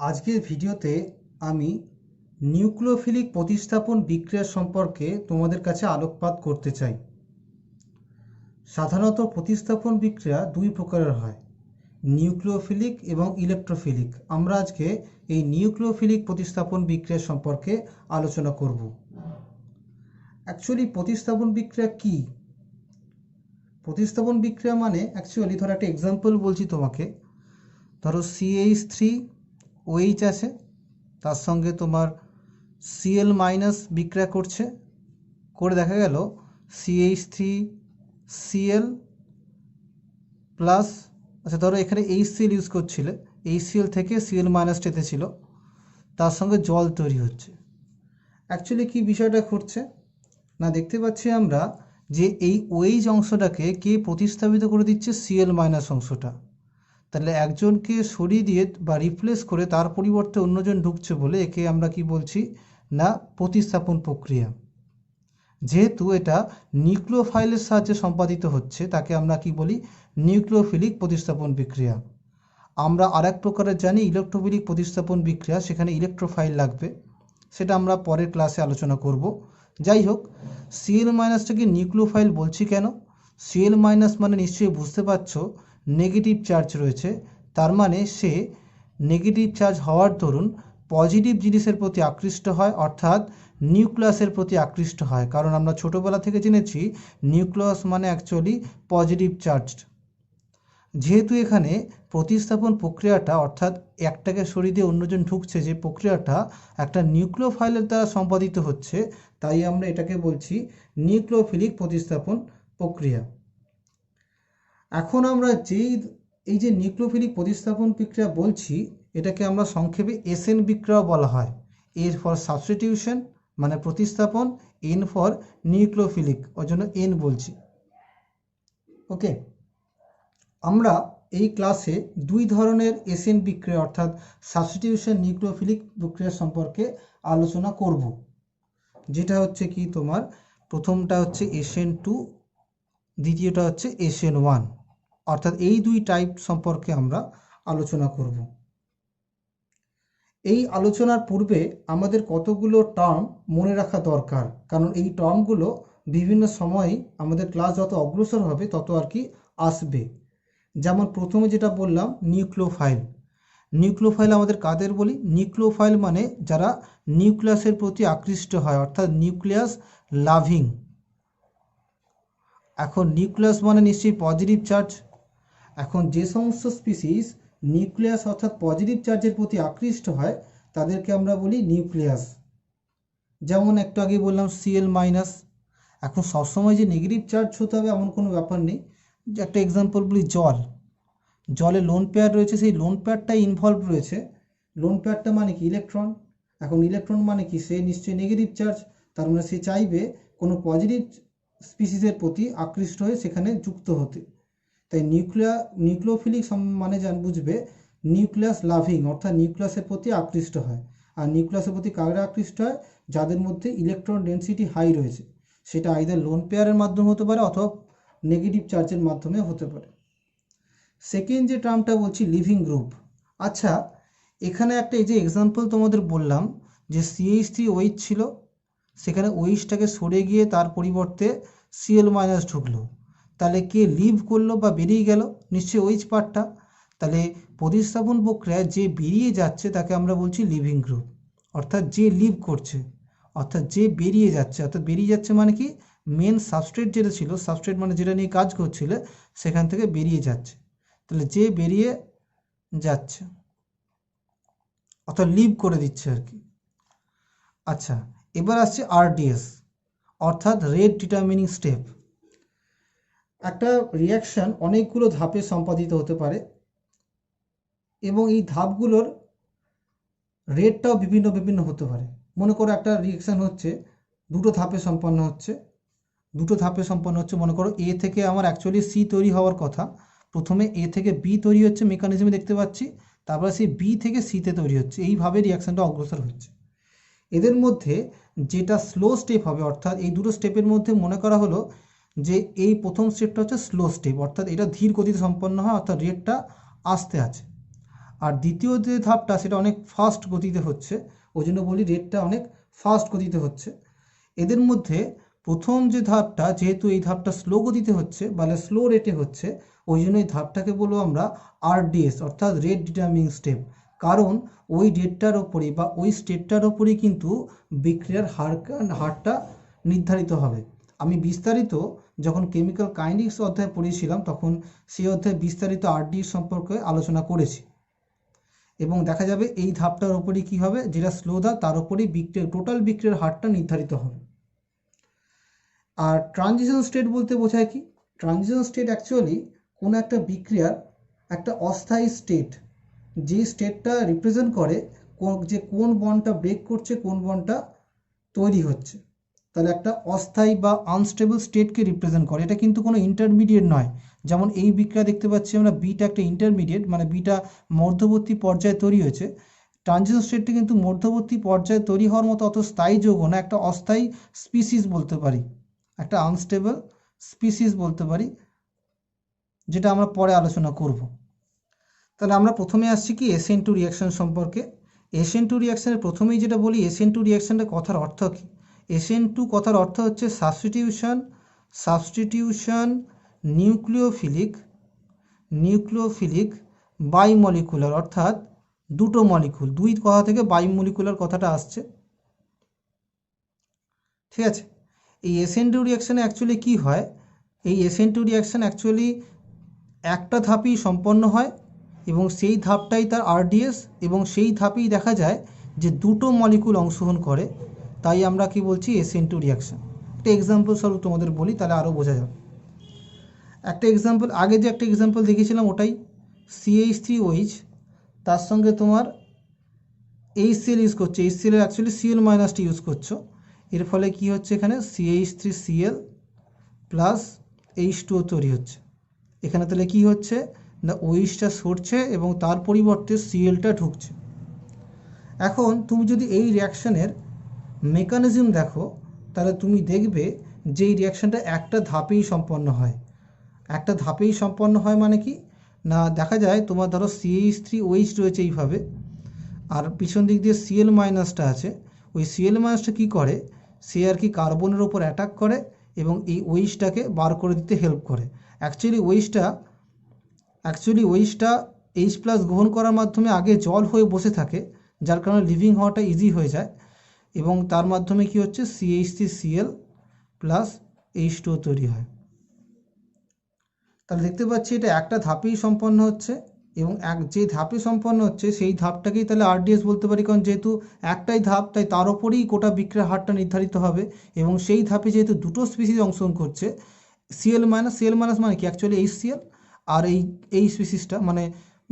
আজকের ভিডিওতে আমি নিউক্লিওফিলিক প্রতিস্থাপন বিক্রিয়া সম্পর্কে তোমাদের কাছে আলোকপাত করতে চাই। সাধারণত প্রতিস্থাপন বিক্রিয়া দুই প্রকারের হয়, নিউক্লিওফিলিক এবং ইলেকট্রোফিলিক। আমরা আজকে এই নিউক্লিওফিলিক প্রতিস্থাপন বিক্রিয়া সম্পর্কে আলোচনা করব। অ্যাকচুয়ালি প্রতিস্থাপন বিক্রিয়া কি? প্রতিস্থাপন বিক্রিয়া মানে অ্যাকচুয়ালি ধরো একটা এক্সাম্পল বলছি তোমাকে। ধরো CH3OH আছে, তার সঙ্গে তোমার Cl মাইনাস বিক্রিয়া করে দেখা গেল CH3Cl প্লাস, আচ্ছা ধরো এখানে HCl ইউজ করছিলে, HCl থেকে Cl মাইনাসটাতে ছিল, তার সঙ্গে জল তৈরি হচ্ছে। অ্যাকচুয়ালি কি বিষয়টা ঘটছে না, দেখতে পাচ্ছি আমরা যে এই OH অংশটাকে কে প্রতিস্থাপিত করে দিচ্ছে, Cl মাইনাস অংশটা। তাহলে একজনকে সরিয়ে দিয়ে বা রিপ্লেস করে তার পরিবর্তে অন্যজন ঢুকছে বলে একে আমরা কি বলছি না, প্রতিস্থাপন প্রক্রিয়া। যেহেতু এটা নিউক্লিওফাইলের সাহায্যে সম্পাদিত হচ্ছে, তাকে আমরা কি বলি, নিউক্লিওফিলিক প্রতিস্থাপন বিক্রিয়া। আমরা আরেক প্রকারের জানি ইলেকট্রোফিলিক প্রতিস্থাপন বিক্রিয়া, সেখানে ইলেকট্রোফাইল লাগবে, সেটা আমরা পরের ক্লাসে আলোচনা করব। যাই হোক, Cl মাইনাসটাকে নিউক্লিওফাইল বলছি কেন? Cl মাইনাস মানে নিশ্চয়ই বুঝতে পারছো নেগেটিভ চার্জ রয়েছে, তার মানে সে নেগেটিভ চার্জ হওয়ার দরুন পজিটিভ জিনিসের প্রতি আকৃষ্ট হয়, অর্থাৎ নিউক্লিয়াসের প্রতি আকৃষ্ট হয়। কারণ আমরা ছোটোবেলা থেকে জেনেছি নিউক্লিয়াস মানে অ্যাকচুয়ালি পজিটিভ চার্জড। যেহেতু এখানে প্রতিস্থাপন প্রক্রিয়াটা, অর্থাৎ একটাকে সরিয়ে দিয়ে অন্যজন ঢুকছে, যে প্রক্রিয়াটা একটা নিউক্লিওফাইলের দ্বারা সম্পাদিত হচ্ছে, তাই আমরা এটাকে বলছি নিউক্লিওফিলিক প্রতিস্থাপন প্রক্রিয়া। এখন আমরা এই যে নিউক্লিওফিলিক প্রতিস্থাপন বিক্রিয়া বলছি, এটাকে আমরা সংক্ষেপে SN বিক্রিয়াও বলা হয়। A ফর সাবস্টিটিউশন মানে প্রতিস্থাপন, N ফর নিউক্লিওফিলিক, ওর জন্য N বলছি। ওকে, আমরা এই ক্লাসে দুই ধরনের SN বিক্রিয়া অর্থাৎ সাবস্টিটিউশন নিউক্লিওফিলিক প্রক্রিয়া সম্পর্কে আলোচনা করব। যেটা হচ্ছে কি তোমার, প্রথমটা হচ্ছে SN2, দ্বিতীয়টা হচ্ছে SN1, অর্থাৎ এই দুই টাইপ সম্পর্কে আমরা আলোচনা করব। এই আলোচনার পূর্বে আমাদের কতগুলো টার্ম মনে রাখা দরকার, কারণ এই টার্মগুলো বিভিন্ন সময়ে আমাদের ক্লাস যত অগ্রসর হবে তত আর কি আসবে। যেমন প্রথমে যেটা বললাম নিউক্লিওফাইল। নিউক্লিওফাইল আমাদের কাদের বলি? নিউক্লিওফাইল মানে যারা নিউক্লিয়াসের প্রতি আকৃষ্ট হয়, অর্থাৎ নিউক্লিয়াস লাভিং। এখন নিউক্লিয়াস মানে নিশ্চয়ই পজিটিভ চার্জ। এখন যে সমস্ত স্পিসিস নিউক্লিয়াস অর্থাৎ পজিটিভ চার্জের প্রতি আকৃষ্ট হয় তাদেরকে আমরা বলি নিউক্লিয়াস। যেমন একটু আগে বললাম Cl মাইনাস। এখন সবসময় যে নেগেটিভ চার্জ হতে হবে এমন কোনো ব্যাপার নেই। একটা এক্সাম্পল বলি, জলে লোন পেয়ার রয়েছে, সেই লোন পেয়ারটাই ইনভলভ রয়েছে। লোন পেয়ারটা মানে কি? ইলেকট্রন। এখন ইলেকট্রন মানে কি? সে নিশ্চয়ই নেগেটিভ চার্জ, তার মানে সে চাইবে কোনো পজিটিভ স্পিসিসের প্রতি আকৃষ্ট হয়ে সেখানে যুক্ত হতে। তাই নিউক্লিওফিলিক মানে বুঝবে নিউক্লিয়াস লাভিং, অর্থাৎ নিউক্লিয়াসের প্রতি আকৃষ্ট হয়। আর নিউক্লিয়াসের প্রতি কারা আকৃষ্ট হয়? যাদের মধ্যে ইলেকট্রন ডেনসিটি হাই রয়েছে। সেটা আইদার লোন পেয়ারের মাধ্যমে হতে পারে অথবা নেগেটিভ চার্জের মাধ্যমে হতে পারে। সেকেন্ড যে টার্মটা বলছি লিভিং গ্রুপ। আচ্ছা, এখানে একটা এই যে এক্সাম্পল তোমাদের বললাম যে CH3OH ছিল, সেখানে OHটাকে সরে গিয়ে তার পরিবর্তে Cl মাইনাস ঢুকলো, তাহলে কে লিভ করলো বা বেরিয়ে গেল? নিশ্চয়ই OH পার্টটা। তাহলে প্রতিস্থাপন প্রক্রিয়ায় যে বেরিয়ে যাচ্ছে তাকে আমরা বলছি লিভিং গ্রুপ, অর্থাৎ যে লিভ করছে, অর্থাৎ যে বেরিয়ে যাচ্ছে। অর্থাৎ বেরিয়ে যাচ্ছে মানে কি, মেন সাবস্ট্রেট যেটা ছিল, সাবস্ট্রেট মানে যেটা নিয়ে কাজ করছিলে, সেখান থেকে বেরিয়ে যাচ্ছে। তাহলে যে বেরিয়ে যাচ্ছে অর্থাৎ লিভ করে দিচ্ছে আর কি। আচ্ছা, এবার আসছে RDS অর্থাৎ রেট ডিটারমিনিং স্টেপ। একটা রিয়াকশান অনেকগুলো ধাপে সম্পাদিত হতে পারে এবং এই ধাপগুলোর রেটটাও বিভিন্ন বিভিন্ন হতে পারে। মনে করো একটা রিয়াকশান হচ্ছে দুটো ধাপে সম্পন্ন হচ্ছে, মনে করো A থেকে আমার অ্যাকচুয়ালি C তৈরি হওয়ার কথা। প্রথমে A থেকে B তৈরি হচ্ছে, মেকানিজমে দেখতে পাচ্ছি, তারপর সেই B থেকে C-তে তৈরি হচ্ছে। এইভাবে রিয়াকশানটা অগ্রসর হচ্ছে। এদের মধ্যে যেটা স্লো স্টেপ হবে, অর্থাৎ এই দুটো স্টেপের মধ্যে মনে করা হলো যে এই প্রথম স্টেপটা হচ্ছে স্লো স্টেপ, অর্থাৎ এটা ধীর গতিতে সম্পন্ন হয়, অর্থাৎ রেটটা আস্তে আছে। আর দ্বিতীয় যে ধাপটা সেটা অনেক ফাস্ট গতিতে হচ্ছে, ওই জন্য বলি রেটটা অনেক ফাস্ট গতিতে হচ্ছে। এদের মধ্যে প্রথম যে ধাপটা, যেহেতু এই ধাপটা স্লো গতিতে হচ্ছে বা স্লো রেটে হচ্ছে, ওই জন্য এই ধাপটাকে বলবো আমরা আরডিএস অর্থাৎ রেট ডিটারমিনিং স্টেপ। কারণ ওই রেটটার ওপরেই বা ওই স্টেপটার ওপরেই কিন্তু বিক্রিয়ার হারটা নির্ধারিত হবে। আমি বিস্তারিত যখন কেমিক্যাল কাইনেটিক্স অধ্যায় পড়িয়েছিলাম তখন সেই অধ্যায়ে বিস্তারিত আরডিএস সম্পর্কে আলোচনা করেছি, এবং দেখা যাবে এই ধাপটার ওপরেই কী হবে, যেটা স্লো ধাপ তার ওপরেই টোটাল বিক্রিয়ার হারটা নির্ধারিত হবে। আর ট্রানজিশন স্টেট বলতে বোঝায় কি? ট্রানজিশন স্টেট অ্যাকচুয়ালি কোনো একটা বিক্রিয়ার একটা অস্থায়ী স্টেট, যে স্টেটটা রিপ্রেজেন্ট করে যে কোন বন্ডটা ব্রেক করছে, কোন বন্ডটা তৈরি হচ্ছে। তাহলে একটা অস্থায়ী বা আনস্টেবল স্টেটকে রিপ্রেজেন্ট করে। এটা কিন্তু কোনো ইন্টারমিডিয়েট নয়। যেমন এই বিক্রিয়া দেখতে পাচ্ছি আমরা, বিটা একটা ইন্টারমিডিয়েট, মানে বিটা মধ্যবর্তী পর্যায়ে তৈরি হয়েছে। ট্রানজিশন স্টেটটি কিন্তু মধ্যবর্তী পর্যায়ে তৈরি হওয়ার মতো অত স্থায়ী যৌগ না, একটা অস্থায়ী স্পিসিস বলতে পারি, একটা আনস্টেবল স্পিসিস বলতে পারি, যেটা আমরা পরে আলোচনা করব। তাহলে আমরা প্রথমে আসছি কি SN2 রিয়াকশন সম্পর্কে। SN2 রিয়াকশনের প্রথমেই যেটা বলি, SN2 রিয়াকশনের কথার অর্থ কি? SN2 কথার অর্থ হচ্ছে সাবস্টিটিউশন নিউক্লিওফিলিক বাইমলিকুলার, অর্থাৎ দুটো মলিকুল, দুই কথা থেকে বাইমলিকুলার কথাটা আসছে, ঠিক আছে। এই SN2 রিয়াকশানে অ্যাকচুয়ালি কী হয়, এই SN2 রিয়াকশান অ্যাকচুয়ালি একটা ধাপেই সম্পন্ন হয় এবং সেই ধাপটাই তার আরডিএস, এবং সেই ধাপেই দেখা যায় যে দুটো মলিকুল অংশগ্রহণ করে, তাই আমরা কি বলছি SN2 রিয়াকশান। একটা এক্সাম্পল স্বরূপ তোমাদের বলি, তাহলে আরও বোঝা যাবে। একটা এক্সাম্পল, আগে যে একটা এক্সাম্পল দেখিয়েছিলাম ওটাই, CH3OH তার সঙ্গে তোমার HCl ইউজ করছে, HCl অ্যাকচুয়ালি Cl মাইনাসটি ইউজ করছো, এর ফলে কি হচ্ছে এখানে CH3Cl প্লাস H2O তৈরি হচ্ছে। এখানে তাহলে কি হচ্ছে না, OHটা সরছে এবং তার পরিবর্তে Clটা ঢুকছে। এখন তুমি যদি এই রিয়াকশানের মেকানিজম দেখো, তাহলে তুমি দেখবে যে এই রিয়াকশানটা একটা ধাপেই সম্পন্ন হয়। একটা ধাপেই সম্পন্ন হয় মানে কি না, দেখা যায় তোমার ধরো CH3OH রয়েছে এইভাবে, আর পিছন দিক দিয়ে Cl মাইনাসটা আছে। ওই Cl মাইনাসটা কী করে, সে আর কি কার্বনের ওপর অ্যাটাক করে এবং এই OHটাকে বার করে দিতে হেল্প করে। অ্যাকচুয়ালি OHটা H+ গ্রহণ করার মাধ্যমে আগে জল হয়ে বসে থাকে, যার কারণে লিভিং হওয়াটা ইজি হয়ে যায়, এবং তার মাধ্যমে কি হচ্ছে CH3Cl প্লাস H2O তৈরি হয়। তাহলে দেখতে পাচ্ছি এটা একটা ধাপেই সম্পন্ন হচ্ছে, এবং যে ধাপে সম্পন্ন হচ্ছে সেই ধাপটাকেই তাহলে আরডিএস বলতে পারি, কারণ যেহেতু একটাই ধাপ তাই তার ওপরেই গোটা বিক্রিয়ার হারটা নির্ধারিত হবে, এবং সেই ধাপে যেহেতু দুটো স্পিসিস অংশগ্রহণ করছে, Cl মাইনাস মানে কি অ্যাকচুয়ালি HCl, আর এই স্পিসিসটা মানে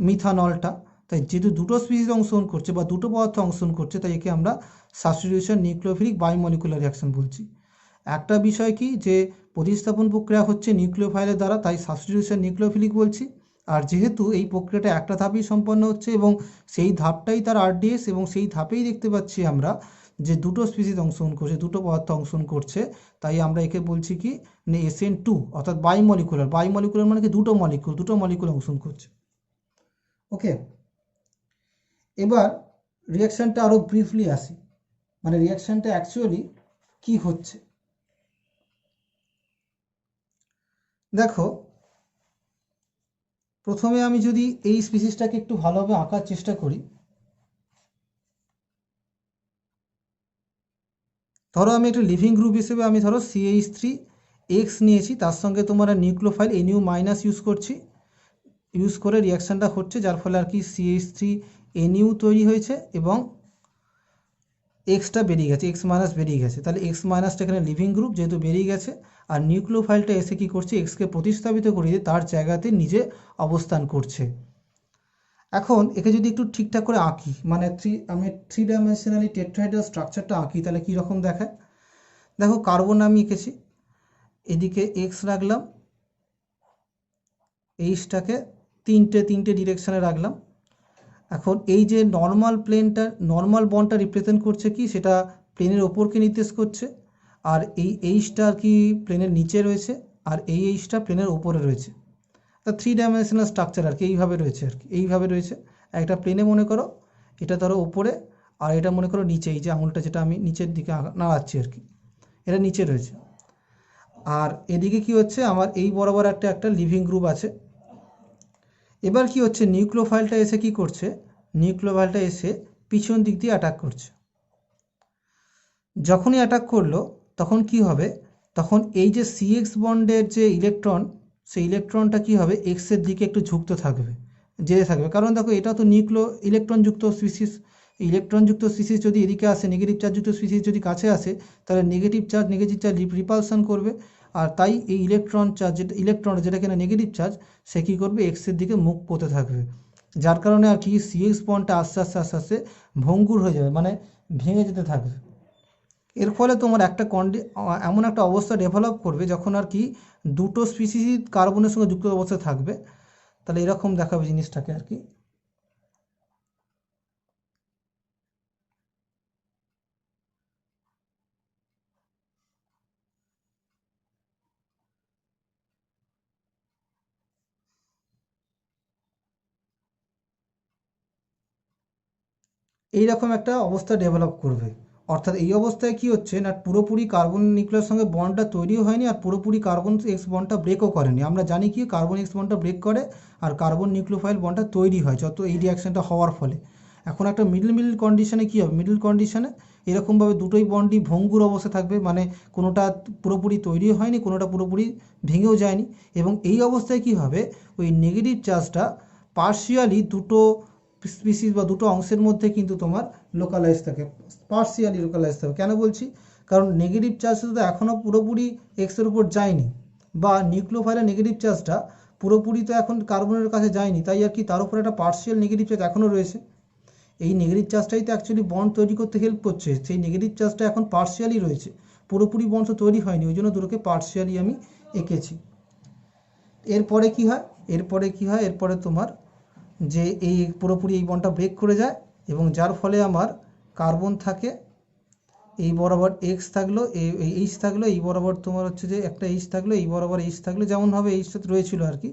মিথানলটা, তাই যেহেতু দুটো স্পিসিস অংশগ্রহণ করছে বা দুটো পদার্থ অংশগ্রহণ করছে, তাই একে আমরা সাবস্টিটিউশন নিউক্লিওফিলিক বাইমলিকুলার রিয়াকশন বলছি। একটা বিষয় কি যে প্রতিস্থাপন প্রক্রিয়া হচ্ছে নিউক্লিওফাইলের দ্বারা, তাই সাবস্টিটিউশন নিউক্লিওফিলিক বলছি। আর যেহেতু এই প্রক্রিয়াটা একটা ধাপেই সম্পন্ন হচ্ছে এবং সেই ধাপটাই তার আরডিএস, এবং সেই ধাপেই দেখতে পাচ্ছি আমরা যে দুটো স্পিসিস অংশগ্রহণ করছে, দুটো পদার্থ অংশগ্রহণ করছে, তাই আমরা একে বলছি কি মানে SN2 অর্থাৎ বাইমলিকুলার মানে কি দুটো মলিকুল অংশগ্রহণ করছে। ওকে, এবার রিয়াকশানটা আরও ব্রিফলি আসি, মানে রিয়াকশানটা অ্যাকচুয়ালি কি হচ্ছে। দেখো, প্রথমে আমি যদি এই স্পিসিসটাকে একটু ভালোভাবে আঁকার চেষ্টা করি, ধরো আমি একটা লিভিং গ্রুপ হিসেবে আমি ধরো CH3X নিয়েছি, তার সঙ্গে তোমার নিউক্লিওফাইল NU মাইনাস ইউজ করে রিয়াকশানটা হচ্ছে, যার ফলে আর কি CH3NU তৈরি হয়েছে এবং এক্সটা বেরিয়ে গেছে, X মাইনাস বেরিয়ে গেছে। তাহলে X মাইনাসটা এখানে লিভিং গ্রুপ যেহেতু বেরিয়ে গেছে, আর নিউক্লিওফাইলটা এসে কী করছে, এক্সকে প্রতিস্থাপিত করে দিয়ে তার জায়গাতে নিজে অবস্থান করছে। এখন একে যদি একটু ঠিকঠাক করে আঁকি, মানে আমি 3 ডাইমেনশনালি টেট্রাহাইড্রাল স্ট্রাকচারটা আঁকি, তাহলে কীরকম দেখায় দেখো। কার্বন আমি এঁকেছি, এদিকে X রাখলাম, Hটাকে তিনটে ডিরেকশানে রাখলাম। এখন এই যে নর্মাল বন্ডটা রিপ্রেজেন্ট করছে কি, সেটা প্লেনের ওপরকে নির্দেশ করছে, আর এই Hটা আর কি প্লেনের নিচে রয়েছে, আর এই Hটা প্লেনের ওপরে রয়েছে। তা 3 ডাইমেনশনাল স্ট্রাকচার আর কি এইভাবে রয়েছে, একটা প্লেনে মনে করো এটা ধরো উপরে আর এটা মনে করো নিচে, এই যে আঙুলটা যেটা আমি নিচের দিকে নাড়াচ্ছি আর কি, এটা নিচে রয়েছে। আর এদিকে কি হচ্ছে আমার এই বরাবর একটা লিভিং গ্রুপ আছে। এবার কি হচ্ছে নিউক্লিওফাইলটা এসে কি করছে, নিউক্লিওফাইলটা এসে পিছন দিক দিয়ে অ্যাটাক করছে। যখনই অ্যাটাক করলো তখন কি হবে, তখন এই যে সিএক্স বন্ডের যে ইলেকট্রন, সেই ইলেকট্রনটা কি হবে এক্সের দিকে একটু ঝুঁকতে থাকবে, যেতে থাকবে। কারণ দেখো এটা তো ইলেকট্রনযুক্ত স্পিসিস, ইলেকট্রনযুক্ত স্পিসিস যদি এদিকে আসে, নেগেটিভ চার্জযুক্ত স্পিসিস যদি কাছে আসে, তাহলে নেগেটিভ চার্জ রিপালশন করবে। আর তাই এই ইলেকট্রন যেটা কিনা নেগেটিভ চার্জ, সে কী করবে এক্সের দিকে মুখ করতে থাকবে। যার কারণে আর কি সিএক্স বন্ডটা আস্তে আস্তে আস্তে আস্তে ভঙ্গুর হয়ে যাবে, মানে ভেঙে যেতে থাকবে। এর ফলে তোমার এমন একটা অবস্থা ডেভেলপ করবে যখন আর কি দুটো স্পিসিসই কার্বনের সঙ্গে যুক্ত অবস্থায় থাকবে, তাহলে এরকম দেখাবে জিনিসটাকে আর কি। এইরকম একটা অবস্থা ডেভেলপ করবে। অর্থাৎ এই অবস্থায় কি হচ্ছে না, পুরোপুরি কার্বন নিউক্লিয়ার সঙ্গে বন্ডটা তৈরিও হয়নি আর পুরোপুরি কার্বন এক্স বন্ডটা ব্রেকও করেনি। আমরা জানি কি কার্বন এক্স বন্ডটা ব্রেক করে আর কার্বন নিউক্লিওফাইল বন্ডটা তৈরি হয় যত এই রিয়াকশানটা হওয়ার ফলে। এখন একটা মিডল কন্ডিশনে কী হবে, মিডল কন্ডিশনে এরকমভাবে দুটোই বন্ডই ভঙ্গুর অবস্থা থাকবে, মানে কোনোটা পুরোপুরি তৈরিও হয়নি, কোনোটা পুরোপুরি ভেঙেও যায়নি। এবং এই অবস্থায় কী হবে, ওই নেগেটিভ চার্জটা পার্শিয়ালি দুটো স্পিসিস বা দুটো অংশের মধ্যে কিন্তু তোমার লোকালাইজ থাকে, পার্শিয়ালি লোকালাইজ থাকে। কেন বলছি, কারণ নেগেটিভ চার্জটা তো এখনও পুরোপুরি এক্সের উপর যায়নি, বা নিউক্লিওফাইলের নেগেটিভ চার্জটা পুরোপুরি তো এখন কার্বনের কাছে যায়নি, তাই আর কি তার উপরে একটা পার্শিয়াল নেগেটিভ চার্জ এখনও রয়েছে। এই নেগেটিভ চার্জটাই তো অ্যাকচুয়ালি বন্ড তৈরি করতে হেল্প করছে, সেই নেগেটিভ চার্জটা এখন পার্শিয়ালি রয়েছে, পুরোপুরি বন্ড তো তৈরি হয়নি, ওই জন্য দুটোকে পার্শিয়ালি আমি এঁকেছি। এরপরে কি হয়, এরপরে তোমার যে এই পুরোপুরি এই বন্ডটা ব্রেক করে যায় এবং যার ফলে আমার কার্বন থাকে এই বরাবর এক্স থাকলো, এই এইচ থাকলো, এই বরাবর তোমার হচ্ছে যে একটা এইচ থাকলো, এই বরাবর এইচ থাকলো, যেমনভাবে এইচটা রয়েছিল আর কি।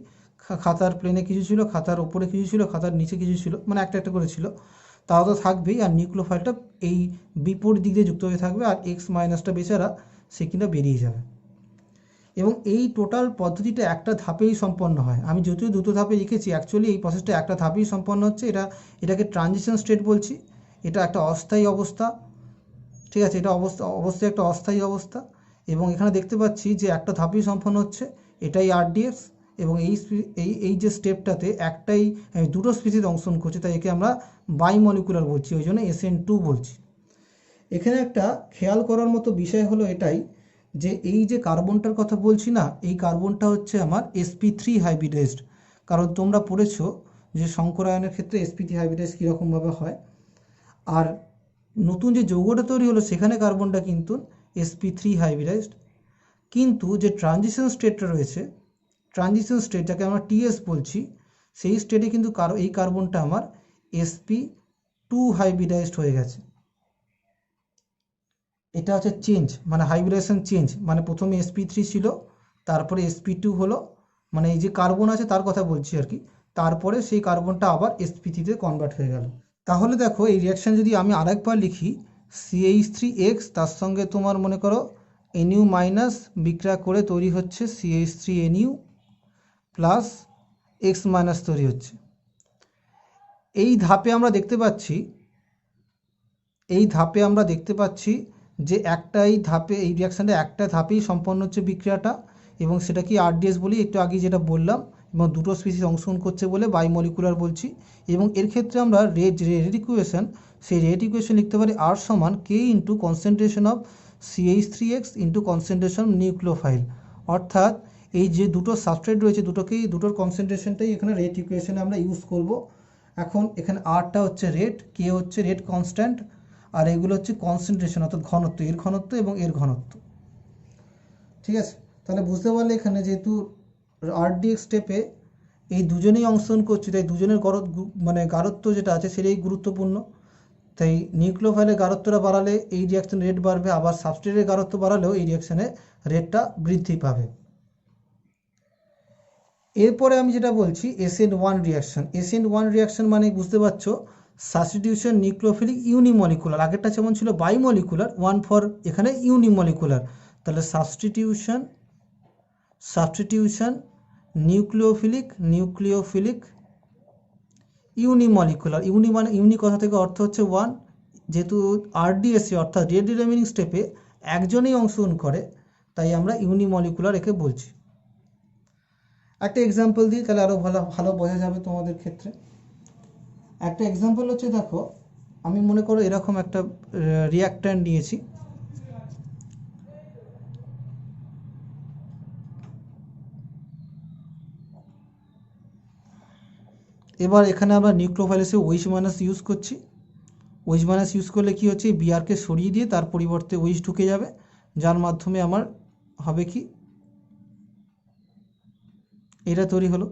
খাতার প্লেনে কিছু ছিল, খাতার ওপরে কিছু ছিল, খাতার নিচে কিছু ছিল, মানে একটা করে ছিল, তাও তো থাকবেই। আর নিউক্লিওফাইলটা এই বিপরীত দিক দিয়ে যুক্ত হয়ে থাকবে আর এক্স মাইনাসটা বেচারা সে কিনা বেরিয়ে যাবে। এবং এই টোটাল পদ্ধতিটা একটা ধাপেই সম্পন্ন হয়। আমি যদিও দুটো ধাপে লিখেছি, অ্যাকচুয়ালি এই প্রসেসটা একটা ধাপেই সম্পন্ন হচ্ছে। এটাকে ট্রানজিশন স্টেট বলছি, এটা একটা অস্থায়ী অবস্থা, ঠিক আছে, এটা অবশ্যই একটা অস্থায়ী অবস্থা। এবং এখানে দেখতে পাচ্ছি যে একটা ধাপেই সম্পন্ন হচ্ছে, এটাই আরডিএক্স। এবং এই যে স্টেপটাতে দুটো স্পিসিস অংশগ্রহণ করছে, তাই একে আমরা বাইমলিকুলার বলছি, ওই জন্য SN2 বলছি। এখানে একটা খেয়াল করার মতো বিষয় হলো এটাই যে এই যে কার্বনটার কথা বলছি না, এই কার্বনটা হচ্ছে আমার sp3 হাইব্রিডাইজড। কারণ তোমরা পড়েছো যে সংকরায়নের ক্ষেত্রে sp3 হাইব্রিডাইজ কীরকমভাবে হয়। আর নতুন যে যৌগটা তৈরি হলো সেখানে কার্বনটা কিন্তু sp3 হাইব্রিডাইজড। কিন্তু যে ট্রানজিশন স্টেটটা রয়েছে, ট্রানজিশন স্টেট যাকে আমরা TS বলছি, সেই স্টেটে কিন্তু এই কার্বনটা আমার sp2 হাইব্রিডাইজড হয়ে গেছে। এটা হচ্ছে চেঞ্জ, মানে হাইব্রিডেশন চেঞ্জ, মানে প্রথমে sp3 ছিল, তারপরে sp2 হলো, মানে এই যে কার্বন আছে তার কথা বলছি আর কি, তারপরে সেই কার্বনটা আবার sp3-তে কনভার্ট হয়ে গেল। তাহলে দেখো এই রিয়াকশান যদি আমি আরেকবার লিখি, CH3X তার সঙ্গে তোমার মনে করো NU মাইনাস বিক্রিয়া করে তৈরি হচ্ছে CH3NU প্লাস X মাইনাস তৈরি হচ্ছে। এই ধাপে আমরা দেখতে পাচ্ছি যে এই রিয়াকশানটা একটা ধাপেই সম্পন্ন হচ্ছে বিক্রিয়াটা, এবং সেটা কি আরডিএস বলি, একটু আগে যেটা বললাম, এবং দুটো স্পিসিস অংশগ্রহণ করছে বলে বাইমলিকুলার বলছি। এবং এর ক্ষেত্রে আমরা সেই রেট ইকুয়েশন লিখতে পারি R সমান K into concentration of CH3X into concentration nucleophile. অর্থাৎ এই যে দুটো সাবস্ট্রেট রয়েছে দুটোর কনসেন্ট্রেশনটাই এখানে রেট ইকুয়েশনে আমরা ইউজ করব। এখন এখানে Rটা হচ্ছে রেট, K হচ্ছে রেট কনস্ট্যান্ট, আর এগুলো হচ্ছে কনসেন্ট্রেশন অর্থাৎ ঘনত্ব, এর ঘনত্ব এবং এর ঘনত্ব। ঠিক আছে, তাহলে বুঝতে পারলে এখানে যেহেতু আরডিএক্স স্টেপে এই দুজনেই অংশগ্রহণ করছে, তাই দুজনের গাঢ়ত্ব যেটা আছে সেটাই গুরুত্বপূর্ণ। তাই নিউক্লিওফাইলের গাঢ়ত্বটা বাড়ালে এই রিয়াকশানের রেট বাড়বে, আবার সাবস্ট্রেটের গাঢ়ত্ব বাড়ালেও এই রিয়াকশানের রেটটা বৃদ্ধি পাবে। এরপরে আমি যেটা বলছি SN1 রিয়াকশন। SN1 রিয়াকশন মানে বুঝতে পারছো, সাবস্টিটিউশন নিউক্লিওফিলিক ইউনিমলিকুলার। আগেরটা যেমন ছিল বাইমলিকুলার, ওয়ান ফর এখানে ইউনিমলিকুলার। তাহলে সাবস্টিটিউশন নিউক্লিওফিলিক ইউনিমলিকুলার। মানে ইউনি কথা থেকে অর্থ হচ্ছে ওয়ান, যেহেতু RDSে অর্থাৎ রেট ডিটারমিনিং স্টেপে একজনেই অংশগ্রহণ করে, তাই আমরা ইউনিমলিকুলার একে বলছি। একটা এক্সাম্পল দিই, তাহলে আরও ভালো বোঝা যাবে তোমাদের ক্ষেত্রে। একটা এক্সাম্পল হচ্ছে, দেখো আমি মনে করো এরকম একটা রিঅ্যাক্ট্যান্ট নিয়েছি। এবার এখানে আমরা নিউক্লিওফাইলেসে OH মাইনাস ইউজ করছি। OH মাইনাস ইউজ করলে কি হচ্ছে, বিআরকে সরিয়ে দিয়ে তার পরিবর্তে OH ঢুকে যাবে, যার মাধ্যমে আমার হবে কি, এটা তৈরি হলো।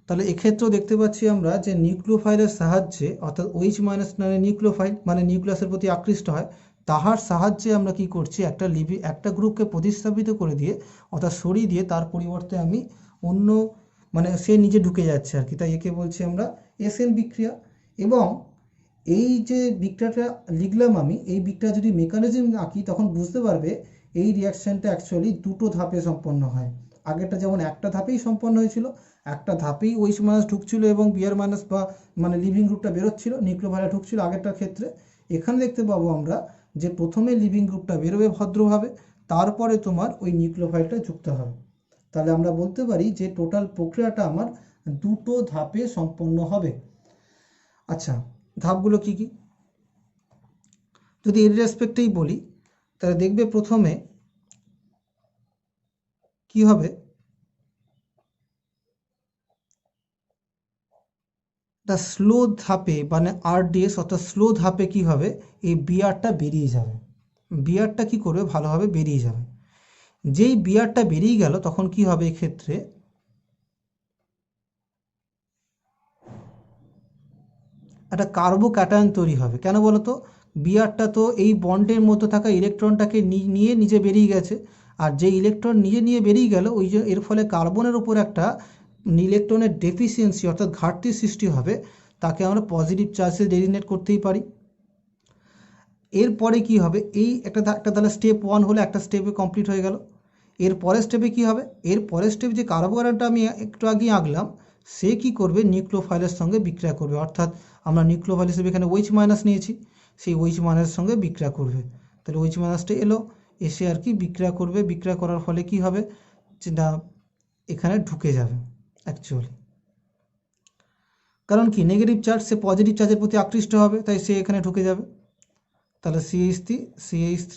তাহলে এক্ষেত্রেও দেখতে পাচ্ছি আমরা যে নিউক্লিওফাইলের সাহায্যে, অর্থাৎ OH মাইনাস মানে নিউক্লিওফাইল মানে নিউক্লিয়াসের প্রতি আকৃষ্ট হয়, তাহার সাহায্যে আমরা কি করছি, একটা গ্রুপকে প্রতিস্থাপিত করে দিয়ে অর্থাৎ সরিয়ে দিয়ে তার পরিবর্তে আমি অন্য মানে সে নিজে ঢুকে যাচ্ছে আর কি, তাই একে বলছি আমরা SN বিক্রিয়া। এবং এই যে বিক্রিয়াটা লিখলাম আমি, এই বিক্রিয়া যদি মেকানিজম আঁকি তখন বুঝতে পারবে এই রিয়াকশানটা অ্যাকচুয়ালি দুটো ধাপে সম্পন্ন হয়। আগেরটা যেমন একটা ধাপেই সম্পন্ন হয়েছিল, একটা ধাপেই OH মাইনাস ঢুকছিল এবং বিআর মাইনাস বা মানে লিভিং গ্রুপটা বেরোচ্ছিল, নিউক্লিওফাইল ঢুকছিল আগেরটার ক্ষেত্রে। এখানে দেখতে পাবো আমরা যে প্রথমে লিভিং গ্রুপটা বেরোবে ভদ্রভাবে, তারপরে তোমার ওই নিউক্লিওফাইলটা যুক্ত হবে। তাহলে আমরা বলতে পারি যে টোটাল প্রক্রিয়াটা আমার দুটো ধাপে সম্পন্ন হবে। আচ্ছা, ধাপগুলো কি কি যদি এর রেসপেক্টেই বলি, তাহলে দেখবে প্রথমে কি হবে, স্লো ধাপে মানে RDS অর্থাৎ স্লো ধাপে কি হবে, এই বিআরটা বেরিয়ে যাবে। বিআরটা কি করবে, ভালোভাবে বেরিয়ে যাবে। যেই বিআরটা বেরিয়ে গেল তখন কি হবে, এক্ষেত্রে একটা কার্বোক্যাটায়ন তৈরি হবে। কেন বলো তো, বিআরটা তো এই বন্ডের মধ্যে থাকা ইলেকট্রনটাকে নিয়ে নিজে বেরিয়ে গেছে, আর যে ইলেকট্রন নিয়ে বেরিয়ে গেল ওই যে এর ফলে কার্বনের উপর একটা ইলেকট্রনের ডেফিসিয়েন্সি অর্থাৎ ঘাটতির সৃষ্টি হবে, তাকে আমরা পজিটিভ চার্জে ডেজিগনেট করতেই পারি। এরপরে কি হবে, এই একটা তাহলে স্টেপ 1 হলে একটা স্টেপে কমপ্লিট হয়ে গেল। এর পরের স্টেপে কি হবে, এর পরের স্টেপ যে কার্বোক্যাটায়নটা আমি একটু আগে আঁকলাম, সে কি করবে, নিউক্লিওফাইলের সঙ্গে বিক্রিয়া করবে। অর্থাৎ আমরা নিউক্লিওফাইল হিসেবে এখানে OH মাইনাস নিয়েছি, সেই OH মাইনাসের সঙ্গে বিক্রিয়া করবে। তাহলে OH মাইনাসটা এলো, এসে আর কি বিক্রিয়া করবে। বিক্রিয়া করার ফলে কি হবে, যেটা এখানে ঢুকে যাবে অ্যাকচুয়ালি। কারণ কি, নেগেটিভ চার্জ, সে পজিটিভ চার্জের প্রতি আকৃষ্ট হবে, তাই সে এখানে ঢুকে যাবে। তাহলে CH3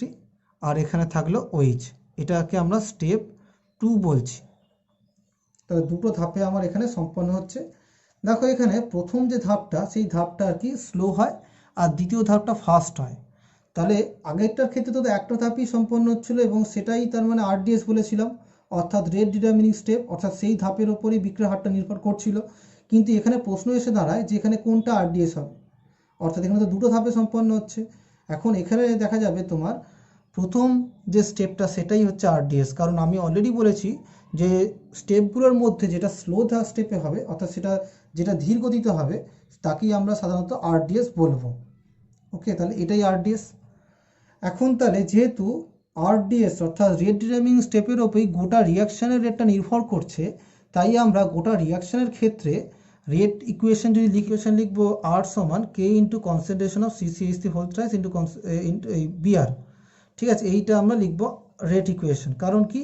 আর এখানে থাকলো OH, এটাকে আমরা স্টেপ 2 বলছি। তাহলে দুটো ধাপে আমার এখানে সম্পন্ন হচ্ছে। দেখো এখানে প্রথম যে ধাপটা, সেই ধাপটা আর কি স্লো হয়, আর দ্বিতীয় ধাপটা ফাস্ট হয়। তাহলে আগেরটার ক্ষেত্রে তো একটা ধাপই সম্পন্ন হচ্ছিলো এবং সেটাই তার মানে RDS বলেছিলাম, অর্থাৎ রেট ডিটারমিনিং স্টেপ, অর্থাৎ সেই ধাপের ওপরেই বিক্রিয়ার হারটা নির্ভর করছিল। কিন্তু এখানে প্রশ্ন এসে দাঁড়ায় যে এখানে কোনটা RDS হবে, অর্থাৎ এখানে তো দুটো ধাপে সম্পন্ন হচ্ছে। এখন এখানে দেখা যাবে তোমার প্রথম যে স্টেপটা সেটাই হচ্ছে RDS, কারণ আমি অলরেডি বলেছি যে স্টেপগুলোর মধ্যে যেটা স্লো স্টেপে হবে, অর্থাৎ যেটা ধীর গতিতে হবে, তাকেই আমরা সাধারণত RDS বলবো। ওকে, তাহলে এটাই RDS। এখন তাহলে যেহেতু RDS অর্থাৎ রেট ডিটারমিনিং স্টেপের ওপরেই গোটা রিয়াকশানের রেটটা নির্ভর করছে, তাই আমরা গোটা রিয়াকশানের ক্ষেত্রে রেট ইকুয়েশন যদি লিখবো R সমান K into concentration of CCH3 whole thrice into BR. ঠিক আছে, এইটা আমরা লিখবো রেট ইকুয়েশন। কারণ কি,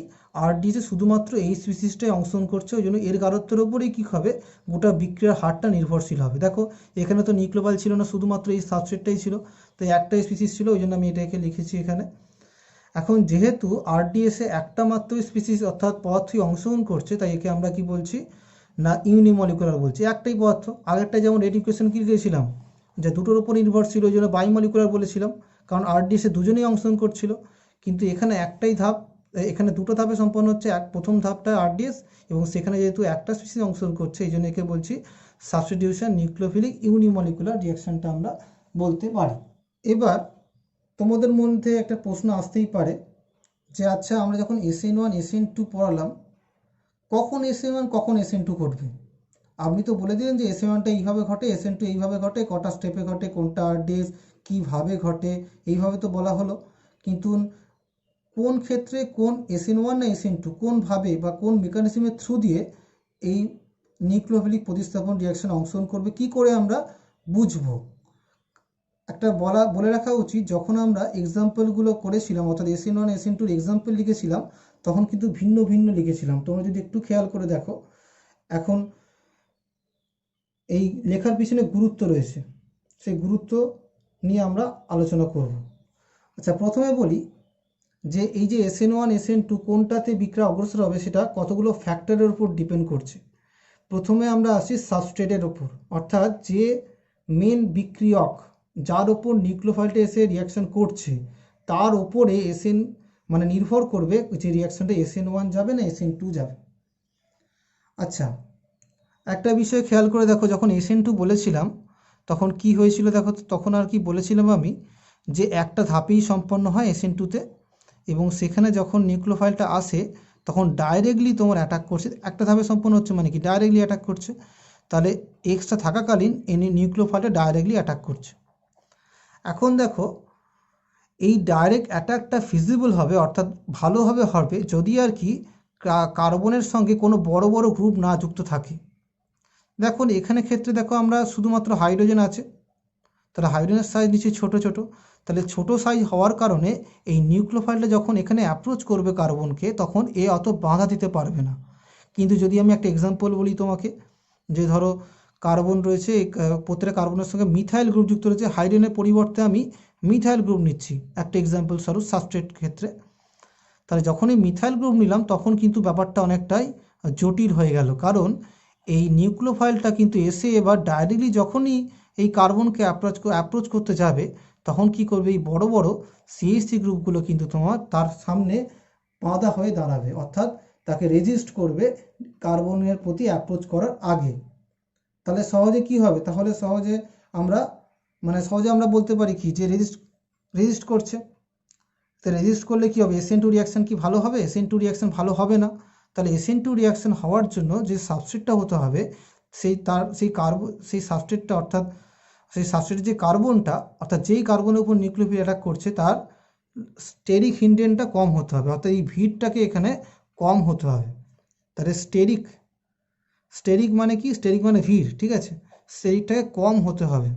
RDSে শুধুমাত্র এই স্পিসিসটাই অংশগ্রহণ করছে, ওই জন্য এর গাঢ়ত্বের ওপরেই কী হবে, গোটা বিক্রিয়ার হারটা নির্ভরশীল হবে। দেখো এখানে তো নিউক্লিওফাইল ছিল না, শুধুমাত্র এই সাবস্ট্রেটটাই ছিল, তাই একটাই স্পিসিস ছিল, ওই জন্য আমি এটাকে লিখেছি এখানে। এখন যেহেতু RDSে একটা মাত্র স্পিসিস অর্থাৎ পদার্থই অংশগ্রহণ করছে, তাই একে আমরা কি বলছি না ইউনিমলিকুলার বলছি। একটাই পদার্থ, আগেরটা যেমন রেট ইকুয়েশন কী দিয়েছিলাম যে দুটোর উপর নির্ভরশীল, ওই জন্য বাইমলিকুলার বলেছিলাম, কারণ RDSে দুজনেই অংশগ্রহণ করছিল। কিন্তু এখানে একটাই ধাপ, এখানে দুটো ধাপে সম্পন্ন হচ্ছে। প্রথম ধাপটা RDS এবং সেখানে যেহেতু একটা স্পিসিস অংশগ্রহণ করছে, এই জন্য একে বলছি সাবস্টিটিউশন নিউক্লিওফিলিক ইউনিমলিকুলার রিয়াকশনটা আমরা বলতে পারি। এবার তোমাদের মধ্যে একটা প্রশ্ন আসতেই পারে যে আচ্ছা, আমরা যখন SN1 SN2 পড়ালাম, কখন SN1 কখন SN2 ঘটবে? আপনি তো বলে দিলেন যে SN1টা এইভাবে ঘটে, SN2 এইভাবে ঘটে, কটা স্টেপে ঘটে, কোনটা ডেজ কীভাবে ঘটে, এইভাবে তো বলা হলো। কিন্তু কোন ক্ষেত্রে কোন SN1 না SN2 কোনভাবে বা কোন মেকানিজমের থ্রু দিয়ে এই নিউক্লিওফিলিক প্রতিস্থাপন রিয়াকশন অংশগ্রহণ করবে, কি করে আমরা বুঝবো? একটা বলে রাখা উচিত, যখন আমরা এক্সাম্পলগুলো করেছিলাম অর্থাৎ SN1 SN2-র এক্সাম্পল লিখেছিলাম তখন কিন্তু ভিন্ন ভিন্ন লিখেছিলাম। তোমরা যদি একটু খেয়াল করে দেখো, এখন এই লেখার পিছনে গুরুত্ব রয়েছে, সেই গুরুত্ব নিয়ে আমরা আলোচনা করব। আচ্ছা, প্রথমে বলি যে এই যে SN1 SN2 কোনটাতে বিক্রিয়া অগ্রসর হবে সেটা কতগুলো ফ্যাক্টরের উপর ডিপেন্ড করছে। প্রথমে আমরা আসি সাবস্ট্রেটের ওপর, অর্থাৎ যে মেন বিক্রিয়ক যার ওপর নিউক্লিওফাইলটা এসে রিয়াকশন করছে তার ওপরে মানে নির্ভর করবে যে রিয়াকশনটা SN1 যাবে না SN2 যাবে। আচ্ছা, একটা বিষয় খেয়াল করে দেখো, যখন SN2 বলেছিলাম তখন কি হয়েছিল দেখো, তখন আর কি বলেছিলাম আমি যে একটা ধাপেই সম্পন্ন হয় SN2-তে, এবং সেখানে যখন নিউক্লিওফাইলটা আসে তখন ডাইরেক্টলি তোমার অ্যাটাক করছে, একটা ধাপে সম্পন্ন হচ্ছে মানে কি ডাইরেক্টলি অ্যাটাক করছে, তাহলে এক্সটা থাকাকালীন নিউক্লিওফাইলটা ডাইরেক্টলি অ্যাটাক করছে। এখন দেখো, এই ডাইরেক্ট অ্যাটাকটা ফিজিবল হবে অর্থাৎ ভালোভাবে হবে যদি আর কি কার্বনের সঙ্গে কোনো বড় বড় গ্রুপ না যুক্ত থাকে। দেখুন এখানে ক্ষেত্রে দেখো আমরা শুধুমাত্র হাইড্রোজেন আছে, তাহলে হাইড্রোজেনের সাইজ নিচে ছোট ছোট, তাহলে ছোট সাইজ হওয়ার কারণে এই নিউক্লিওফাইলটা যখন এখানে অ্যাপ্রোচ করবে কার্বনকে তখন এ অত বাধা দিতে পারবে না। কিন্তু যদি আমি একটা এক্সাম্পল বলি তোমাকে, যে ধরো কার্বন রয়েছে, প্রত্যেকটা কার্বনের সঙ্গে মিথাইল গ্রুপ যুক্ত রয়েছে, হাইড্রোজেনের পরিবর্তে আমি মিথাইল গ্রুপ নিচ্ছি একটা এক্সাম্পল স্বরূপ সাবস্ট্রেট ক্ষেত্রে, তাহলে যখনই মিথাইল গ্রুপ নিলাম তখন কিন্তু ব্যাপারটা অনেকটাই জটিল হয়ে গেল, কারণ এই নিউক্লিওফাইলটা কিন্তু এসে এবার ডাইরেক্টলি যখনই এই কার্বনকে অ্যাপ্রোচ করতে যাবে তখন কি করবে, এই বড় বড় CH3 গ্রুপগুলো কিন্তু তোমার তার সামনে বাধা হয়ে দাঁড়াবে, অর্থাৎ তাকে রেজিস্ট করবে কার্বনের প্রতি অ্যাপ্রোচ করার আগে। তাহলে সহজে কি হবে, তাহলে সহজে আমরা বলতে পারি কি যে রেজিস্ট করছে। তো রেজিস্ট করলে কি হবে, SN2 রিয়াকশান কি ভালো হবে? SN2 রিয়াকশান ভালো হবে না। তাহলে SN2 রিয়াকশান হওয়ার জন্য যে সাবস্ট্রেটটা হতে হবে সেই সাবস্ট্রেটটা অর্থাৎ সেই সাবস্ট্রেটের যে কার্বনটা অর্থাৎ যেই কার্বনের উপর নিউক্লিওফিল অ্যাটাক করছে তার স্টেরিক হিন্ডেনটা কম হতে হবে, অর্থাৎ এই ভিড়টাকে এখানে কম হতে হবে। তাহলে স্টেরিক মানে কি, স্টেরিক মানে ভিড়, ঠিক আছে, স্টেরিকটাকে কম হতে হবে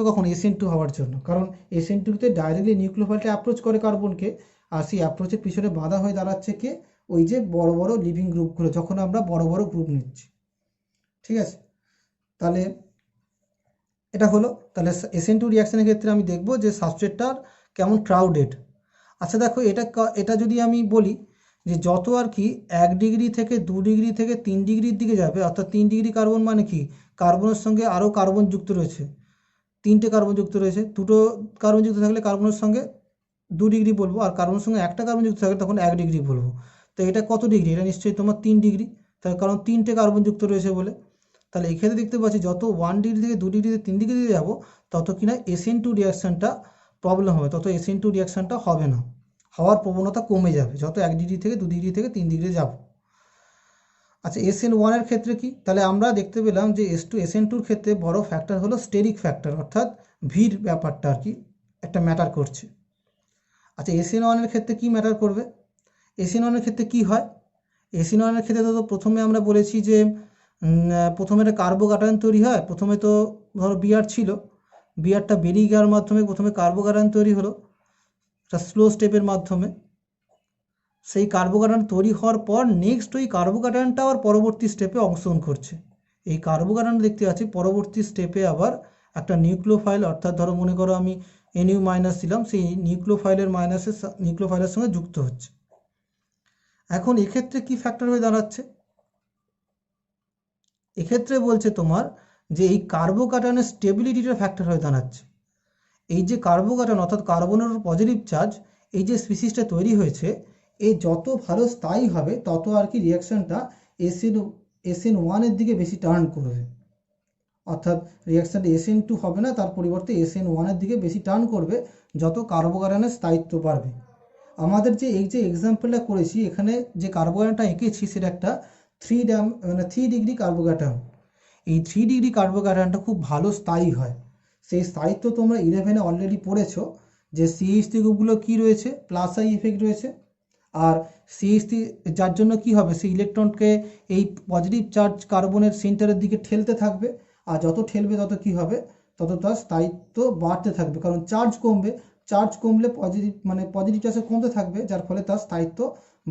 কখন SN2 হওয়ার জন্য, কারণ SN2-তে ডাইরেক্টলি নিউক্লিওফাইলটা অ্যাপ্রোচ করে কার্বনকে, আর সেই অ্যাপ্রোচের পিছনে বাধা হয়ে দাঁড়াচ্ছে কে, ওই যে বড় বড় লিভিং গ্রুপগুলো, যখন আমরা বড় বড় গ্রুপ নিচ্ছি, ঠিক আছে। তাহলে এটা হলো, তাহলে SN2 রিয়াকশনের ক্ষেত্রে আমি দেখব যে সাবস্ট্রেটটার কেমন ক্রাউডেড। আচ্ছা দেখো, এটা যদি আমি বলি যে যত আর কি 1 ডিগ্রি থেকে 2 ডিগ্রি থেকে 3 ডিগ্রির দিকে যাবে, অর্থাৎ 3 ডিগ্রি কার্বন মানে কি, কার্বনের সঙ্গে আরও কার্বন যুক্ত রয়েছে, 3টে কার্বন যুক্ত রয়েছে, 2টো কার্বন যুক্ত থাকলে কার্বনের সঙ্গে 2 ডিগ্রি বলবো, আর কার্বনের সঙ্গে একটা কার্বন যুক্ত থাকলে তখন 1 ডিগ্রি বলবো। তো এটা কত ডিগ্রি, এটা নিশ্চয়ই তোমার 3 ডিগ্রি, তার কারণ 3টে কার্বন যুক্ত রয়েছে বলে। তাহলে এক্ষেত্রে দেখতে পাচ্ছি যত 1 ডিগ্রি থেকে 2 ডিগ্রি থেকে 3 ডিগ্রিতে যাবো তত কিনা SN2 রিয়াকশানটা প্রবলেম হবে, তত SN2 রিয়াকশানটা হবে না, হওয়ার প্রবণতা কমে যাবে যত 1 ডিগ্রি থেকে 2 ডিগ্রি থেকে 3 ডিগ্রি যাব। আচ্ছা, SN1-এর ক্ষেত্রে কি, তাহলে আমরা দেখতে পেলাম যে SN2-র ক্ষেত্রে বড় ফ্যাক্টর হলো স্টেরিক ফ্যাক্টর, অর্থাৎ ভিড় ব্যাপারটা আর কি একটা ম্যাটার করছে। আচ্ছা, SN1-এর ক্ষেত্রে কি ম্যাটার করবে, SN1-এর ক্ষেত্রে কি হয়, SN1-এর ক্ষেত্রে তো প্রথমে আমরা বলেছি যে প্রথমে একটা কার্বোকাটায়ন তৈরি হয়, প্রথমে তো ধরো বিআর ছিল, বিআরটা বেরিয়ে যাওয়ার মাধ্যমে প্রথমে কার্বোকাটায়ন তৈরি হলো একটা স্লো স্টেপের মাধ্যমে, সেই কার্বোকাটায়ন তৈরি হওয়ার পর নেক্সট ওই কার্বোকাটায়নটা আবার পরবর্তী স্টেপে অংশগ্রহণ করছে। এই কার্বোকাটায়ন দেখতে পাচ্ছি পরবর্তী স্টেপে আবার একটা নিউক্লিওফাইল, অর্থাৎ ধরো মনে করো আমি NU- দিলাম, সেই নিউক্লিওফাইলের সঙ্গে যুক্ত হচ্ছে। এখন এক্ষেত্রে কি ফ্যাক্টর হয়ে দাঁড়াচ্ছে, এক্ষেত্রে বলছে তোমার যে এই কার্বোকাটায়নের স্টেবিলিটিটা ফ্যাক্টর হয়ে দাঁড়াচ্ছে। এই যে কার্বোকাটায়ন অর্থাৎ কার্বনের পজিটিভ চার্জ, এই যে স্পিসিসটা তৈরি হয়েছে, এই যত ভালো স্থায়ী হবে তত আর কি রিয়াকশানটা SN1-এর দিকে বেশি টার্ন করবে, অর্থাৎ রিয়াকশানটা SN2 হবে না, তার পরিবর্তে SN1-এর দিকে বেশি টার্ন করবে যত কার্বোকাটায়নের স্থায়িত্ব বাড়বে। আমাদের যে এই যে এক্সাম্পলটা করেছি এখানে যে কার্বোক্যাটায়নটা এঁকেছি সেটা একটা 3 ডিগ্রি কার্বোক্যাটায়ন। এই 3 ডিগ্রি কার্বোক্যাটায়নটা খুব ভালো স্থায়ী হয়। সেই স্থায়িত্ব তোমরা 11-এ অলরেডি পড়েছো যে CH3 গ্রুপগুলো কী রয়েছে, প্লাস আই ইফেক্ট রয়েছে। আর CH3 যার জন্য কি হবে, সেই ইলেকট্রনকে এই পজিটিভ চার্জ কার্বনের সেন্টারের দিকে ঠেলতে থাকবে, আর যত ঠেলবে তত কি হবে, তত তার স্থায়িত্ব বাড়তে থাকবে, কারণ চার্জ কমবে, চার্জ কমলে পজিটিভ চার্জ কমতে থাকবে, যার ফলে তার স্থায়িত্ব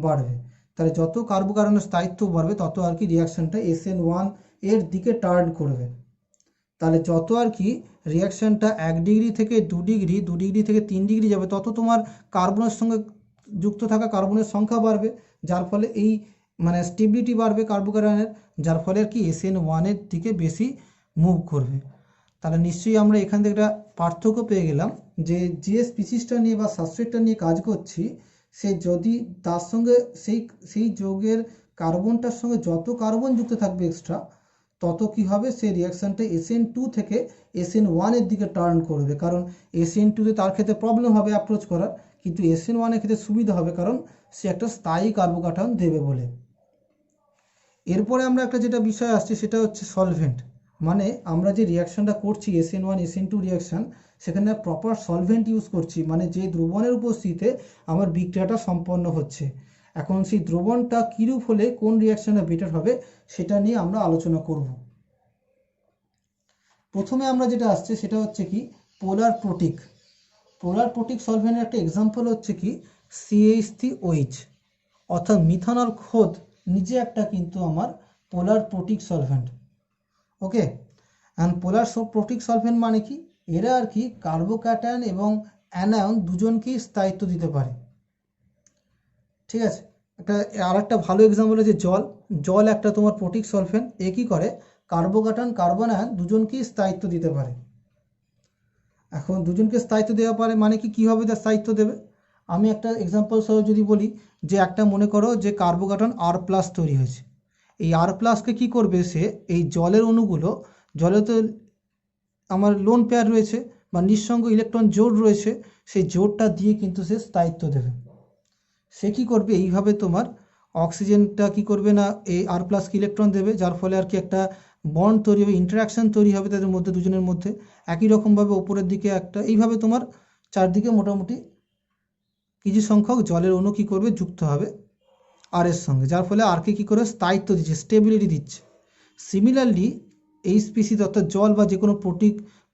বাড়বে। তাহলে যত কার্বোকার্বনের স্থায়িত্ব বাড়বে তত আর কি রিয়াকশানটা SN1 এর দিকে টার্ন করবে। তাহলে যত আর কি রিয়াকশানটা 1 ডিগ্রি থেকে 2 ডিগ্রি, 2 ডিগ্রি থেকে 3 ডিগ্রি যাবে, তত তোমার কার্বনের সঙ্গে যুক্ত থাকা কার্বনের সংখ্যা বাড়বে, যার ফলে এই স্টেবিলিটি বাড়বে কার্বোক্যাটায়নের, যার ফলে আর কি SN1 এর দিকে বেশি মুভ করবে। তাহলে নিশ্চয়ই আমরা এখান থেকে একটা পার্থক্য পেয়ে গেলাম যে যে স্পিসিসটা নিয়ে বা সাবস্ট্রেটটা নিয়ে কাজ করছি, সে যদি তার সঙ্গে সেই যৌগের কার্বনটার সঙ্গে যত কার্বন যুক্ত থাকবে এক্সট্রা, তত কি হবে, সেই রিয়াকশানটা SN2 থেকে SN1 এর দিকে টার্ন করবে, কারণ SN2-তে তার ক্ষেত্রে প্রবলেম হবে অ্যাপ্রোচ করার, কিন্তু SN1 এর ক্ষেত্রে সুবিধা হবে, কারণ সে একটা স্থায়ী কার্বোক্যাটায়ন দেবে বলে। এরপরে আমরা একটা যেটা বিষয় আসছে সেটা হচ্ছে সলভেন্ট। মানে আমরা যে রিয়াকশানটা করছি SN1 SN2 রিয়াকশান, সেখানে প্রপার সলভেন্ট ইউজ করছি, মানে যে দ্রবণের উপস্থিতিতে আমার বিক্রিয়াটা সম্পন্ন হচ্ছে। এখন সেই দ্রবণটা কীরূপ হলে কোন রিয়াকশানটা বেটার হবে সেটা নিয়ে আমরা আলোচনা করব। প্রথমে আমরা যেটা আসছে সেটা হচ্ছে কি পোলার প্রোটিক। পোলার প্রোটিক সলভেন্টের একটা এক্সাম্পল হচ্ছে কি CH3OH, অর্থাৎ মিথানল খোদ নিজে একটা কিন্তু আমার polar protic solvent. Okay, and polar protic solvent মানে কি, এরা আর কি কার্বোক্যাটায়ন এবং অ্যানায়ন দুজনকেই স্থায়িত্ব দিতে পারে। ঠিক আছে, আর একটা ভালো এক্সাম্পল হচ্ছে জল। জল একটা তোমার প্রোটিক সলভেন্ট, এ কী করে, কার্বোক্যাটায়ন কার্বন আয়ন দুজনকেই স্থায়িত্ব দিতে পারে। এখন দুজনকে স্থায়িত্ব দেওয়া পারে মানে কি হবে তার স্থায়িত্ব দেবে, আমি একটা এক্সাম্পল সহ যদি বলি যে একটা মনে করো যে কার্বোক্যাটায়ন R+ তৈরি হয়েছে, এই R+কে কী করবে, সে এই জলের অণুগুলো, জলে তো আমার লোন পেয়ার রয়েছে বা নিঃসঙ্গ ইলেকট্রন জোড় রয়েছে, সেই জোড়টা দিয়ে কিন্তু সে স্থায়িত্ব দেবে। সে কী করবে, এইভাবে তোমার অক্সিজেনটা কী করবে না, এই R+কে ইলেকট্রন দেবে, যার ফলে আর কি একটা বন্ড তৈরি হবে, ইন্টারাকশান তৈরি হবে তাদের মধ্যে, দুজনের মধ্যে। একই রকমভাবে ওপরের দিকে একটা, এইভাবে তোমার চারদিকে মোটামুটি কিছু সংখ্যক জলের অণু কী করবে, যুক্ত হবে আরের সঙ্গে, যার ফলে আরকে কী করে স্থায়িত্ব দিচ্ছে, স্টেবিলিটি দিচ্ছে। সিমিলারলি এই স্পিসিস অর্থাৎ জল বা যে কোনো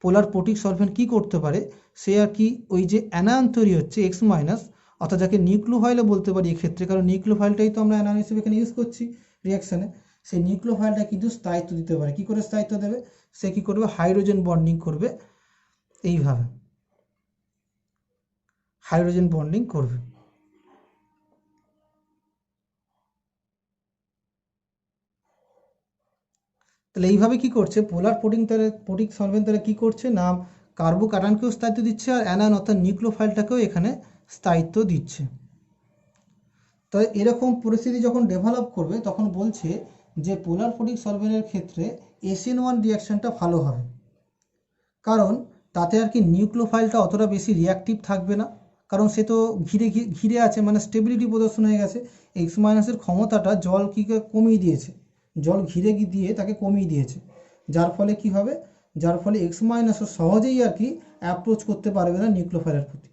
পোলার প্রোটিক সলভেন্ট কী করতে পারে, সে আর কি ওই যে অ্যানায়ন তৈরি হচ্ছে X-, অর্থাৎ যাকে নিউক্লিওফাইলও বলতে পারি এক্ষেত্রে, কারণ নিউক্লিওফাইলটাই তো আমরা অ্যানায়ন হিসেবে এখানে ইউজ করছি রিয়াকশানে, সেই নিউক্লিওফাইলটা কিন্তু স্থায়িত্ব দিতে পারে। কী করে স্থায়িত্ব দেবে, সে কী করবে, হাইড্রোজেন বন্ডিং করবে, এইভাবে হাইড্রোজেন বন্ডিং করবে। তাহলে এইভাবে কী করছে পোলার প্রোটিক সলভেন্ট, তারা কী করছে না, কার্বোক্যাটায়নকেও স্থায়িত্ব দিচ্ছে আর অ্যানায়ন অর্থাৎ নিউক্লিওফাইলটাকেও এখানে স্থায়িত্ব দিচ্ছে। তো এরকম পরিস্থিতি যখন ডেভেলপ করবে তখন বলছে যে পোলার প্রোটিক সলভেন্টের ক্ষেত্রে SN1 রিয়াকশানটা ভালো হবে, কারণ তাতে আর কি নিউক্লিওফাইলটা অতটা বেশি রিয়াক্টিভ থাকবে না, কারণ সে তো ঘিরে আছে, মানে স্টেবিলিটি প্রদর্শন হয়ে গেছে। X- এর ক্ষমতাটা জল কী কমিয়ে দিয়েছে, জল ঘিরে দিয়ে তাকে কমিয়ে দিয়েছে, যার ফলে কি হবে, যার ফলে X- সহজেই আর কি অ্যাপ্রোচ করতে পারবে না নিউক্লিওফাইলের প্রতি,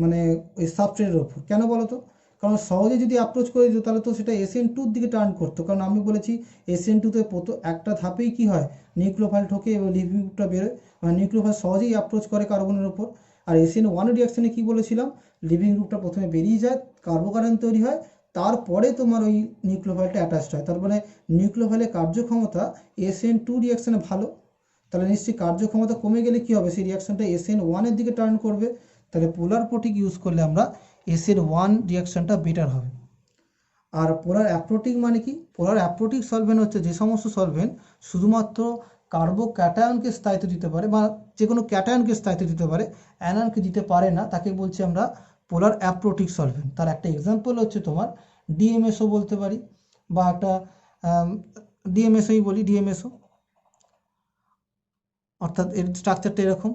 মানে ওই সাবস্ট্রেটের ওপর। কেন বলো তো, কারণ সহজে যদি অ্যাপ্রোচ করে দিত তাহলে তো সেটা SN2-র দিকে টার্ন করতো, কারণ আমি বলেছি SN2-তে একটা ধাপেই কি হয়, নিউক্লিওফাইল ঢোকে এবং লিভিং গ্রুপটা বেরোয়, মানে নিউক্লিওফাইল সহজেই অ্যাপ্রোচ করে কার্বনের ওপর। আর SN1 রিয়াকশানে কী বলেছিলাম, লিভিং গ্রুপটা প্রথমে বেরিয়ে যায়, কার্বোকার্বন তৈরি হয়, তারপরে তোমার ওই নিউক্লিওফাইলটা অ্যাটাচড হয়। তার মানে নিউক্লিওফাইলের কার্যক্ষমতা SN2 রিয়াকশানে ভালো, তাহলে নিশ্চয়ই কার্যক্ষমতা কমে গেলে কী হবে, সেই রিয়াকশানটা SN1 এর দিকে টার্ন করবে। তাহলে পোলার প্রোটিক ইউজ করলে আমরা SN1 রিয়াকশানটা বেটার হবে। আর পোলার অ্যাপ্রোটিক মানে কি, পোলার অ্যাপ্রোটিক সলভেন্ট হচ্ছে যে সমস্ত সলভেন্ট শুধুমাত্র কার্বোক্যাটায়নকে স্থায়িত্ব দিতে পারে বা যে কোনো ক্যাটায়নকে স্থায়িত্ব দিতে পারে, অ্যানায়নকে দিতে পারে না, তাকে বলছি আমরা পোলার অ্যাপ্রোটিক সলভেন্ট। তার একটা এক্সাম্পল হচ্ছে তোমার DMSO বলতে পারি, বা একটা DMSOই বলি, DMSO অর্থাৎ এর স্ট্রাকচারটা এরকম।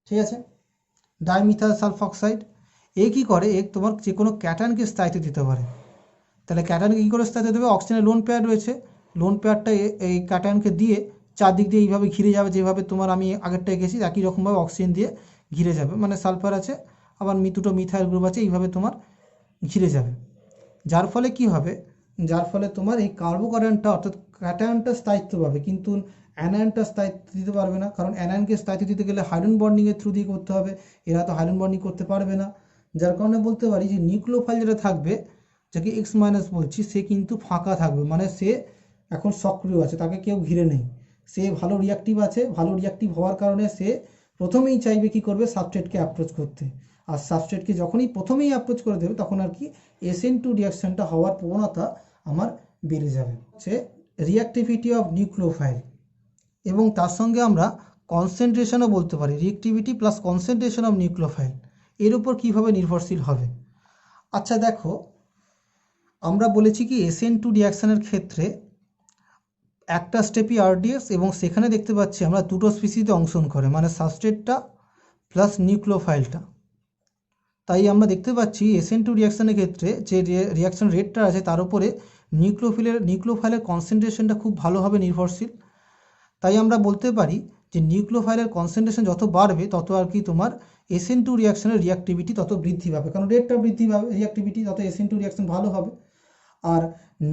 ঠিক আছে, ডাইমিথাইল সালফঅক্সাইড। এ কী করে, এ তোমার যে কোনো ক্যাটায়নকে স্থায়িত্ব দিতে পারে। তাহলে ক্যাটায়নকে কী করে স্থায়িত্ব দেবে, অক্সিজেনের লোন পেয়ার রয়েছে, লোন পেয়ারটা এই ক্যাটায়নকে দিয়ে চারদিক দিয়ে এইভাবে ঘিরে যাবে, যেভাবে তোমার আমি আগেরটা এঁকেছি একই রকমভাবে অক্সিজেন দিয়ে ঘিরে যাবে, মানে সালফার আছে আবার দুটো মিথাইল গ্রুপ আছে, এইভাবে তোমার ঘিরে যাবে। যার ফলে কি হবে, যার ফলে তোমার এই কার্বোকাটায়নটা অর্থাৎ ক্যাটায়নটা স্থায়িত্ব পাবে, কিন্তু অ্যানায়নটা স্থায়িত্ব দিতে পারবে না, কারণ অ্যানায়নকে স্থায়িত্ব দিতে গেলে হাইড্রোজেন বন্ডিংয়ের থ্রু দিয়ে করতে হবে, এরা তো হাইড্রোজেন বন্ডিং করতে পারবে না। যার কারণে বলতে পারি যে নিউক্লিওফাইল যেটা থাকবে, যাকে এক্স মাইনাস বলছি, সে কিন্তু ফাঁকা থাকবে, মানে সে এখন সক্রিয় আছে, তাকে কেউ ঘিরে নেই, সে ভালো রিয়াক্টিভ আছে। ভালো রিয়াক্টিভ হওয়ার কারণে সে প্রথমেই চাইবে কি করবে, সাবস্ট্রেটকে অ্যাপ্রোচ করতে। আর সাবস্ট্রেটকে যখনই প্রথমেই অ্যাপ্রোচ করে দেবে তখন আর কি SN2 রিয়াকশানটা হওয়ার প্রবণতা আমার বেড়ে যাবে। সে রিয়াক্টিভিটি অফ নিউক্লিওফাইল, এবং তার সঙ্গে আমরা কনসেন্ট্রেশনও বলতে পারি, রিয়াক্টিভিটি প্লাস কনসেন্ট্রেশন অফ নিউক্লিওফাইল এর উপর কীভাবে নির্ভরশীল হবে। আচ্ছা দেখো, আমরা বলেছি কি SN2 রিয়াকশানের ক্ষেত্রে একটা স্টেপই RDS, এবং সেখানে দেখতে পাচ্ছি আমরা দুটো স্পিসিতে অংশগ্রহণ করে, মানে সাবস্ট্রেটটা প্লাস নিউক্লিওফাইলটা। তাই আমরা দেখতে পাচ্ছি SN2 রিয়াকশানের ক্ষেত্রে যে রিয়াকশান রেটটা আছে তার উপরে নিউক্লিওফাইলের কনসেন্ট্রেশনটা খুব ভালোভাবে নির্ভরশীল। তাই আমরা বলতে পারি যে নিউক্লিওফাইলের কনসেন্ট্রেশন যত বাড়বে তত আর কি তোমার SN2 রিয়াকশানের রিয়াক্টিভিটি তত বৃদ্ধি পাবে, কারণ রেটটা বৃদ্ধি পাবে, রিয়াক্টিভিটি তত SN2 রিয়াকশান ভালো হবে। আর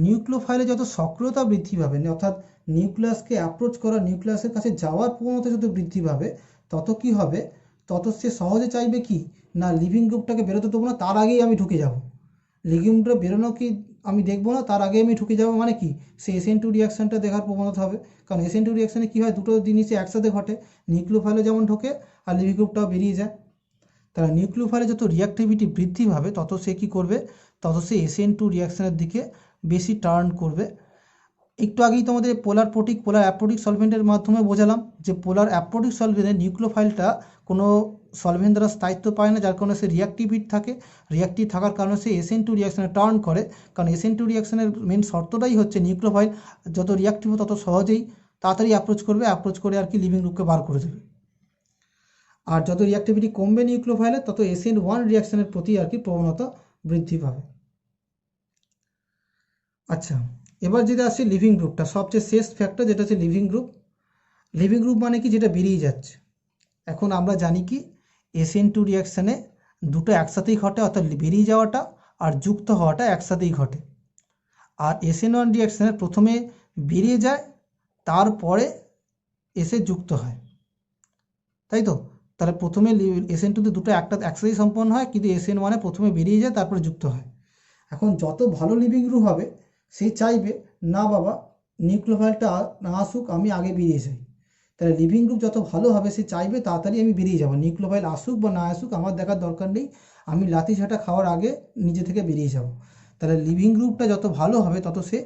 নিউক্লিওফাইলে যত সক্রিয়তা বৃদ্ধি পাবে, অর্থাৎ নিউক্লিয়াসকে অ্যাপ্রোচ করা, নিউক্লিয়াসের কাছে যাওয়ার প্রবণতা যত বৃদ্ধি পাবে, তত কি হবে, তত সে সহজে চাইবে কি না লিভিং গ্রুপটাকে বেরোতে দেবো না, তার আগেই আমি ঢুকে যাব, লিভিং গ্রুপটা বেরোনো কি আমি দেখবো না, তার আগে আমি ঢুকে যাবো, মানে কি সে SN2 রিয়াকশানটা দেখার প্রবণতা হবে। কারণ SN2 রিয়াকশানে কী হয়, দুটো জিনিসই একসাথে ঘটে, নিউক্লিওফাইলে যেমন ঢোকে আর লিভিং গ্রুপটাও বেরিয়ে যায়। তারা নিউক্লিওফাইলে যত রিয়াক্টিভিটি বৃদ্ধি পাবে তত সে কী করবে, তত সে SN2 রিয়াকশানের দিকে বেশি টার্ন করবে। একটু আগেই তোমাদের পোলার অ্যাপ্রোটিক সলভেন্টের মাধ্যমে বোঝালাম যে পোলার অ্যাপ্রোটিক সলভেন্টের নিউক্লিওফাইলটা কোনো সলভেন্ট দ্বারা স্থায়িত্ব পায় না, যার কারণে সে রিয়াক্টিভ থাকে, রিয়াক্টিভ থাকার কারণে সে SN2 রিয়াকশানে টার্ন করে। কারণ SN2 রিয়াকশানের মেন শর্তটাই হচ্ছে নিউক্লিওফাইল যত রিয়াক্টিভ তত সহজেই তাড়াতাড়ি অ্যাপ্রোচ করে আর কি লিভিং গ্রুপকে বার করে দেবে। আর যত রিয়াক্টিভিটি কমবে নিউক্লিওফাইলের, তত SN1 রিয়াকশানের প্রতি আর কি প্রবণতা বৃদ্ধি পাবে। আচ্ছা, এবার যেটা আসছে লিভিং গ্রুপটা, সবচেয়ে শেষ ফ্যাক্টর যেটা হচ্ছে লিভিং গ্রুপ। লিভিং গ্রুপ মানে কি, যেটা বেরিয়ে যাচ্ছে। এখন আমরা জানি কি SN2 রিয়াকশানে দুটো একসাথেই ঘটে, অর্থাৎ বেরিয়ে যাওয়াটা আর যুক্ত হওয়াটা একসাথেই ঘটে। আর SN1 রিয়াকশানে প্রথমে বেরিয়ে যায়, তারপরে এসে যুক্ত হয়, তাই তো। তাহলে প্রথমে SN2তে দুটো একসাথেই সম্পন্ন হয়, কিন্তু SN1-এ প্রথমে বেরিয়ে যায় তারপরে যুক্ত হয়। এখন যত ভালো লিভিং গ্রুপ হবে সে চাইবে না বাবা নিউক্লিওফাইলটা না আসুক, আমি আগে বেরিয়ে যাই। তাহলে লিভিং গ্রুপ যত ভালো হবে সে চাইবে তাড়াতাড়ি আমি বেরিয়ে যাব, নিউক্লিওফাইল আসুক বা না আসুক আমার দেখার দরকার নেই, আমি লাথি ঝাঁটা খাওয়ার আগে নিজে থেকে বেরিয়ে যাব। তাহলে লিভিং গ্রুপটা যত ভালো হবে তত সে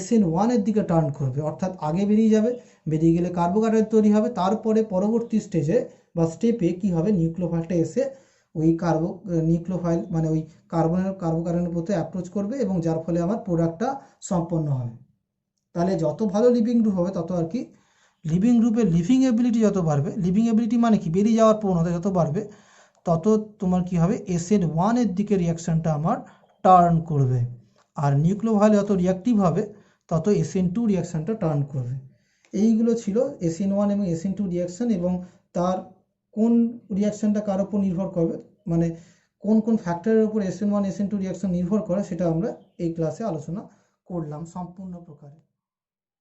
SN1-এর দিকে টার্ন করবে, অর্থাৎ আগে বেরিয়ে যাবে। বেরিয়ে গেলে কার্বোকাটায়ন তৈরি হবে, তারপরে পরবর্তী স্টেজে বা স্টেপে কি হবে, নিউক্লিওফাইলটা এসে ওই নিউক্লিওফাইল মানে ওই কার্বোকাটায়নের প্রতি অ্যাপ্রোচ করবে, এবং যার ফলে আমার প্রোডাক্টটা সম্পন্ন হবে। তাহলে যত ভালো লিভিং গ্রুপ হবে তত আর কি লিভিং গ্রুপের লিভিং এবিলিটি যত বাড়বে, লিভিং এবিলিটি মানে কি বেরিয়ে যাওয়ার প্রবণতা যত বাড়বে, তত তোমার কি হবে SN1-এর দিকে রিয়াকশানটা আমার টার্ন করবে। আর নিউক্লিওফাইল যত রিয়াক্টিভ হবে তত SN2 রিয়াকশানটা টার্ন করবে। এইগুলো ছিল SN1 এবং SN2 রিয়াকশান, এবং তার কোন রিয়াকশানটা কার উপর নির্ভর করবে, মানে কোন কোন ফ্যাক্টরের উপর SN1 SN2 রিয়াকশান নির্ভর করে, সেটা আমরা এই ক্লাসে আলোচনা করলাম সম্পূর্ণ প্রকারে।